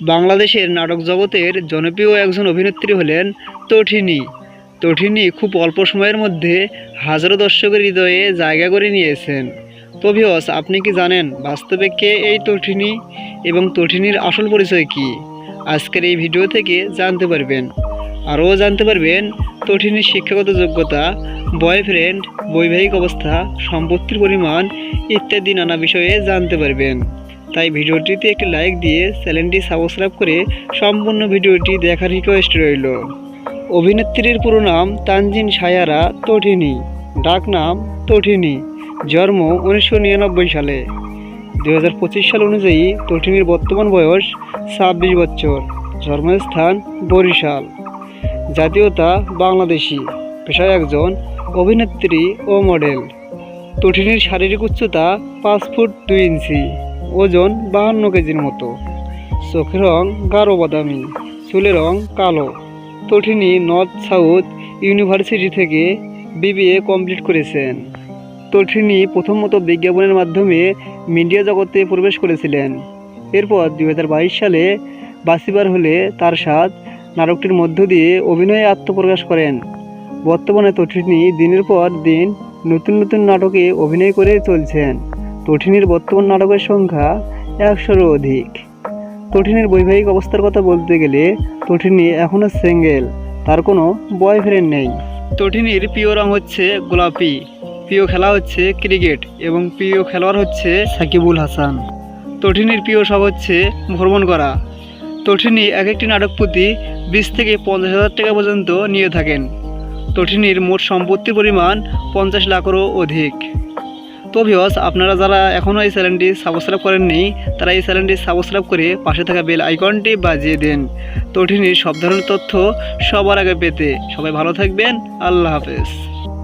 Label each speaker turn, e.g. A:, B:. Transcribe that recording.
A: বাংলাদেশের নাটক জগতের জনপ্রিয় একজন অভিনেত্রী হলেন তটিনী। তটিনী খুব অল্প সময়ের মধ্যে হাজারো দর্শকের হৃদয়ে জায়গা করে নিয়েছেন। তো ভিউয়ার্স, আপনি কি জানেন বাস্তবে কে এই তটিনী এবং তটিনীর আসল পরিচয় কি? আজকের এই ভিডিও থেকে জানতে পারবেন। আরও জানতে পারবেন তটিনীর শিক্ষাগত যোগ্যতা, বয়ফ্রেন্ড, বৈবাহিক অবস্থা, সম্পত্তির পরিমাণ ইত্যাদি নানা বিষয়ে জানতে পারবেন। তাই ভিডিওটিতে একটি লাইক দিয়ে চ্যানেলটি সাবস্ক্রাইব করে সম্পূর্ণ ভিডিওটি দেখার রিকোয়েস্ট রইল। অভিনেত্রীর পুরো নাম তানজিন সায়ারা তটিনী, ডাক নাম তটিনী। জন্ম 1999 সালে। 2025 সাল অনুযায়ী তটিনীর বর্তমান বয়স 26 বছর। জন্মস্থান বরিশাল। জাতীয়তা বাংলাদেশি। পেশায় একজন অভিনেত্রী ও মডেল। তটিনীর শারীরিক উচ্চতা 5 ফুট 2 ইঞ্চি, ওজন 52 কেজির মতো। চোখের রং গাঢ় বাদামি, চুলের রং কালো। তটিনী নর্থ সাউথ ইউনিভার্সিটি থেকে BBA কমপ্লিট করেছেন। তটিনী প্রথমত বিজ্ঞাপনের মাধ্যমে মিডিয়া জগতে প্রবেশ করেছিলেন। এরপর 2022 সালে বাঁচিবার হলে তার সাথ নাটকটির মধ্য দিয়ে অভিনয়ে আত্মপ্রকাশ করেন। বর্তমানে তটিনী দিনের পর দিন নতুন নতুন নাটকে অভিনয় করে চলছেন। তটিনীর বর্তমান নাটকের সংখ্যা 100-এরও অধিক। তটিনীর বৈবাহিক অবস্থার কথা বলতে গেলে তটিনী এখনও সিঙ্গেল, তার কোনো বয়ফ্রেন্ড নেই। তটিনীর প্রিয় রং হচ্ছে গোলাপি, প্রিয় খেলা হচ্ছে ক্রিকেট এবং প্রিয় খেলোয়াড় হচ্ছে সাকিবুল হাসান। তটিনীর প্রিয় শখ হচ্ছে ভ্রমণ করা। তটিনী এক একটি নাটক প্রতি 20 থেকে 50,000 টাকা পর্যন্ত নিয়ে থাকেন। তটিনীর মোট সম্পত্তির পরিমাণ 50 লাখেরও অধিক। তো ভিউয়ার্স, আপনারা যারা এখনও এই চ্যানেলটি সাবস্ক্রাইব করেননি তারা এই চ্যানেলটি সাবস্ক্রাইব করে পাশে থাকা বেল আইকনটি বাজিয়ে দেন তটিনীর সব ধরনের তথ্য সবার আগে পেতে। সবাই ভালো থাকবেন। আল্লাহ হাফেজ।